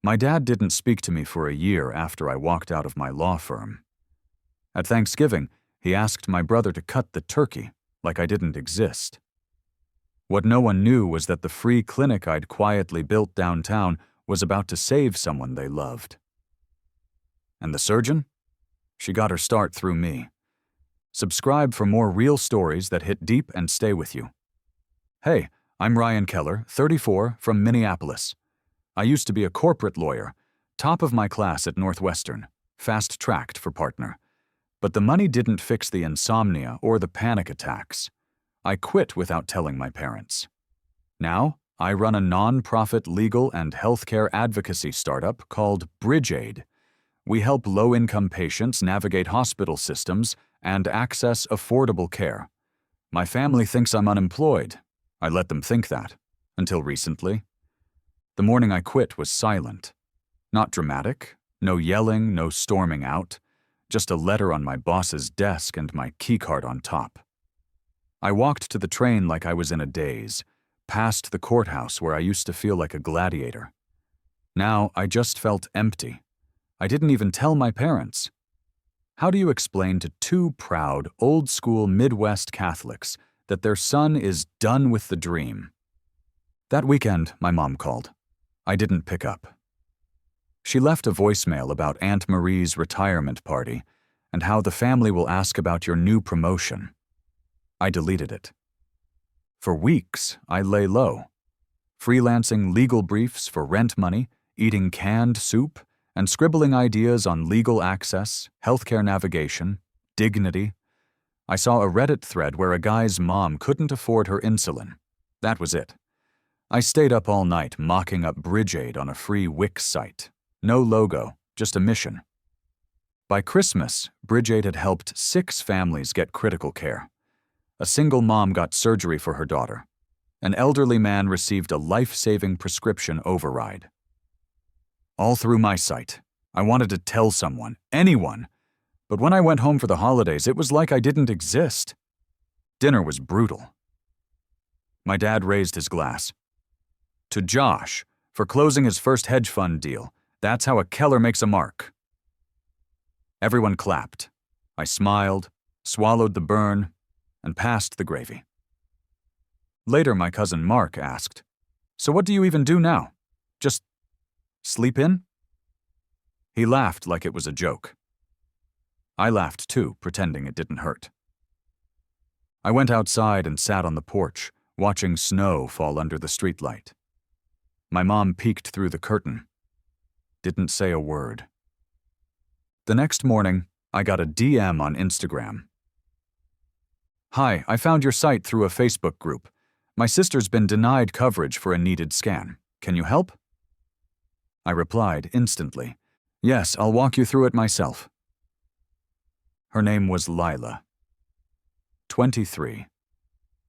My dad didn't speak to me for a year after I walked out of my law firm. At Thanksgiving, he asked my brother to cut the turkey, like I didn't exist. What no one knew was that the free clinic I'd quietly built downtown was about to save someone they loved. And the surgeon? She got her start through me. Subscribe for more real stories that hit deep and stay with you. Hey, I'm Ryan Keller, 34, from Minneapolis. I used to be a corporate lawyer, top of my class at Northwestern, fast-tracked for partner. But the money didn't fix the insomnia or the panic attacks. I quit without telling my parents. Now, I run a non-profit legal and healthcare advocacy startup called BridgeAid. We help low-income patients navigate hospital systems and access affordable care. My family thinks I'm unemployed. I let them think that, until recently. The morning I quit was silent. Not dramatic, no yelling, no storming out, just a letter on my boss's desk and my keycard on top. I walked to the train like I was in a daze, past the courthouse where I used to feel like a gladiator. Now I just felt empty. I didn't even tell my parents. How do you explain to two proud, old-school Midwest Catholics that their son is done with the dream? That weekend, my mom called. I didn't pick up. She left a voicemail about Aunt Marie's retirement party and how the family will ask about your new promotion. I deleted it. For weeks, I lay low, freelancing legal briefs for rent money, eating canned soup, and scribbling ideas on legal access, healthcare navigation, dignity. I saw a Reddit thread where a guy's mom couldn't afford her insulin. That was it. I stayed up all night mocking up BridgeAid on a free Wix site. No logo, just a mission. By Christmas, BridgeAid had helped 6 families get critical care. A single mom got surgery for her daughter. An elderly man received a life-saving prescription override. All through my site, I wanted to tell someone, anyone, but when I went home for the holidays, it was like I didn't exist. Dinner was brutal. My dad raised his glass. To Josh, for closing his first hedge fund deal. That's how a Keller makes a mark. Everyone clapped. I smiled, swallowed the burn, and passed the gravy. Later, my cousin Mark asked, "So what do you even do now? Just sleep in?" He laughed like it was a joke. I laughed too, pretending it didn't hurt. I went outside and sat on the porch, watching snow fall under the streetlight. My mom peeked through the curtain. Didn't say a word. The next morning, I got a DM on Instagram. "Hi, I found your site through a Facebook group. My sister's been denied coverage for a needed scan. Can you help?" I replied instantly, "Yes, I'll walk you through it myself." Her name was Lila. 23.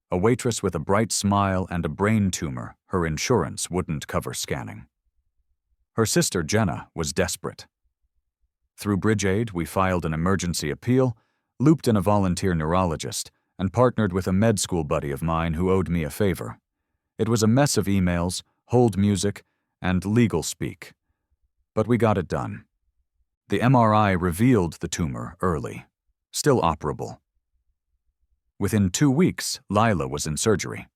A waitress with a bright smile and a brain tumor her insurance wouldn't cover scanning. Her sister, Jenna, was desperate. Through BridgeAid, we filed an emergency appeal, looped in a volunteer neurologist, and partnered with a med school buddy of mine who owed me a favor. It was a mess of emails, hold music, and legal speak. But we got it done. The MRI revealed the tumor early, still operable. Within 2 weeks, Lila was in surgery.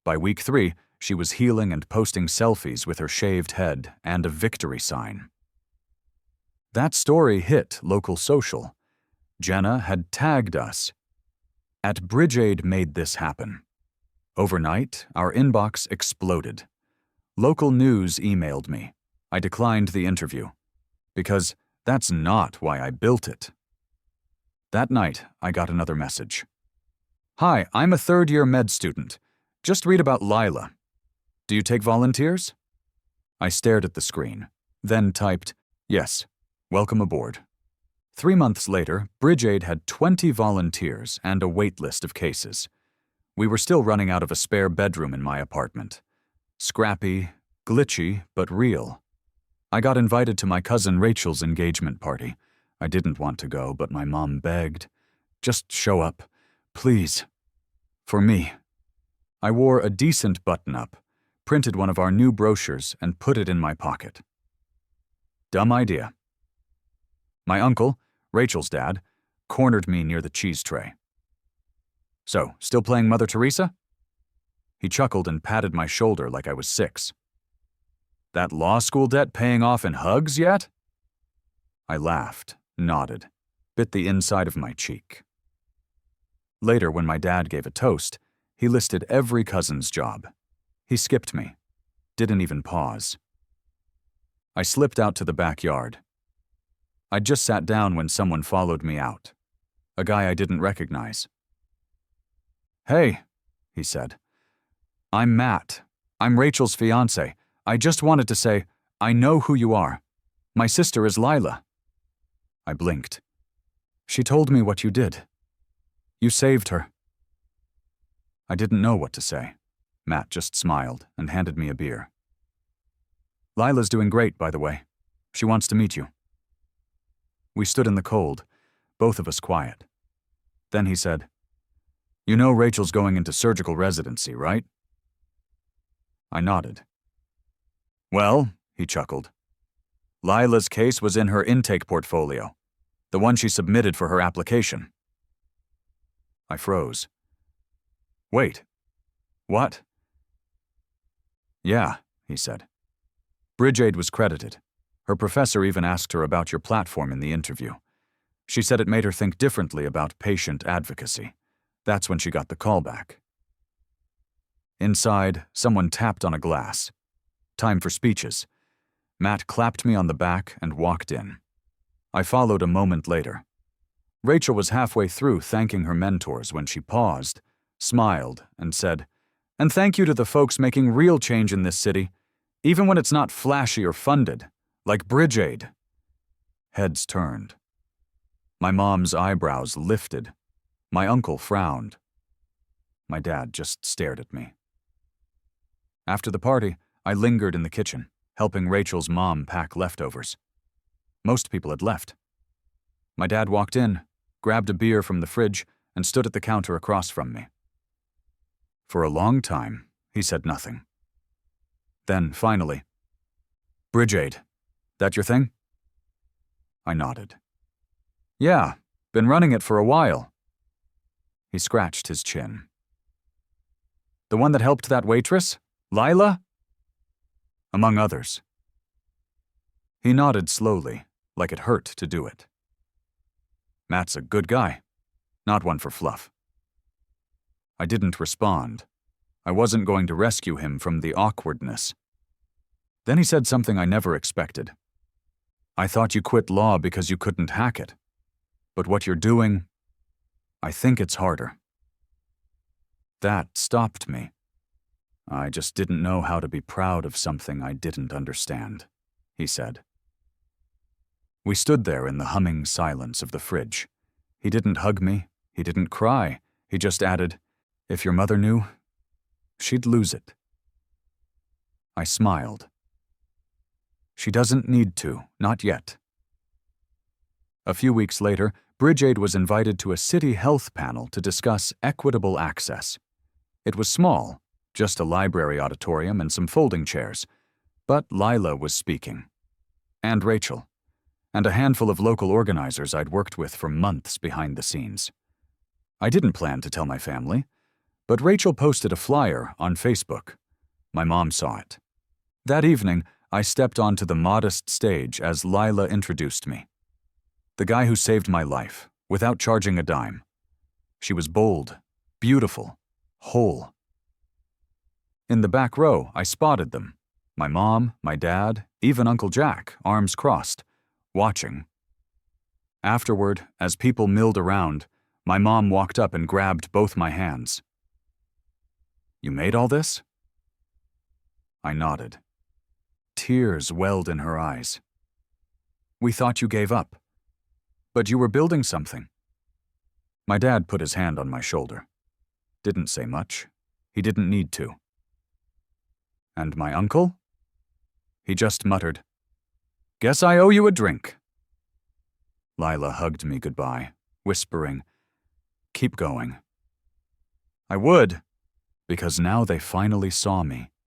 By week 3, she was healing and posting selfies with her shaved head and a victory sign. That story hit local social. Jenna had tagged us. At BridgeAid made this happen. Overnight, our inbox exploded. Local news emailed me. I declined the interview. Because that's not why I built it. That night, I got another message. "Hi, I'm a third-year med student. Just read about Lila. Do you take volunteers?" I stared at the screen, then typed, "Yes, welcome aboard." 3 months later, BridgeAid had 20 volunteers and a wait list of cases. We were still running out of a spare bedroom in my apartment. Scrappy, glitchy, but real. I got invited to my cousin Rachel's engagement party. I didn't want to go, but my mom begged. "Just show up, please. For me." I wore a decent button-up, printed one of our new brochures, and put it in my pocket. Dumb idea. My uncle, Rachel's dad, cornered me near the cheese tray. So, still playing Mother Teresa? He chuckled and patted my shoulder like I was 6. That law school debt paying off in hugs yet? I laughed, nodded, bit the inside of my cheek. Later, when my dad gave a toast, he listed every cousin's job. He skipped me, didn't even pause. I slipped out to the backyard. I'd just sat down when someone followed me out. A guy I didn't recognize. "Hey," he said. "I'm Matt. I'm Rachel's fiancé. I just wanted to say, I know who you are. My sister is Lila." I blinked. "She told me what you did. You saved her." I didn't know what to say. Matt just smiled and handed me a beer. "Lila's doing great, by the way. She wants to meet you." We stood in the cold, both of us quiet. Then he said, "You know Rachel's going into surgical residency, right?" I nodded. "Well," he chuckled, "Lila's case was in her intake portfolio, the one she submitted for her application." I froze. "Wait, what?" "Yeah," he said. "Bridgeaid was credited. Her professor even asked her about your platform in the interview. She said it made her think differently about patient advocacy. That's when she got the call back." Inside, someone tapped on a glass. Time for speeches. Matt clapped me on the back and walked in. I followed a moment later. Rachel was halfway through thanking her mentors when she paused, smiled, and said, "And thank you to the folks making real change in this city, even when it's not flashy or funded, like Bridgeaid." Heads turned. My mom's eyebrows lifted. My uncle frowned. My dad just stared at me. After the party, I lingered in the kitchen, helping Rachel's mom pack leftovers. Most people had left. My dad walked in, grabbed a beer from the fridge, and stood at the counter across from me. For a long time, he said nothing. Then, finally, "Bridgeaid, that your thing?" I nodded. "Yeah, been running it for a while." He scratched his chin. "The one that helped that waitress? Lila?" "Among others." He nodded slowly, like it hurt to do it. "Matt's a good guy, not one for fluff." I didn't respond. I wasn't going to rescue him from the awkwardness. Then he said something I never expected. "I thought you quit law because you couldn't hack it. But what you're doing, I think it's harder." That stopped me. "I just didn't know how to be proud of something I didn't understand," he said. We stood there in the humming silence of the fridge. He didn't hug me. He didn't cry. He just added, "If your mother knew, she'd lose it." I smiled. "She doesn't need to, not yet." A few weeks later, Bridgeaid was invited to a city health panel to discuss equitable access. It was small, just a library auditorium and some folding chairs, but Lila was speaking. And Rachel. And a handful of local organizers I'd worked with for months behind the scenes. I didn't plan to tell my family, but Rachel posted a flyer on Facebook. My mom saw it. That evening, I stepped onto the modest stage as Lila introduced me. The guy who saved my life, without charging a dime. She was bold, beautiful, whole. In the back row, I spotted them. My mom, my dad, even Uncle Jack, arms crossed, watching. Afterward, as people milled around, my mom walked up and grabbed both my hands. "You made all this?" I nodded. Tears welled in her eyes. "We thought you gave up. But you were building something." My dad put his hand on my shoulder. Didn't say much. He didn't need to. "And my uncle?" He just muttered, "Guess I owe you a drink." Lila hugged me goodbye, whispering, "Keep going." I would, because now they finally saw me.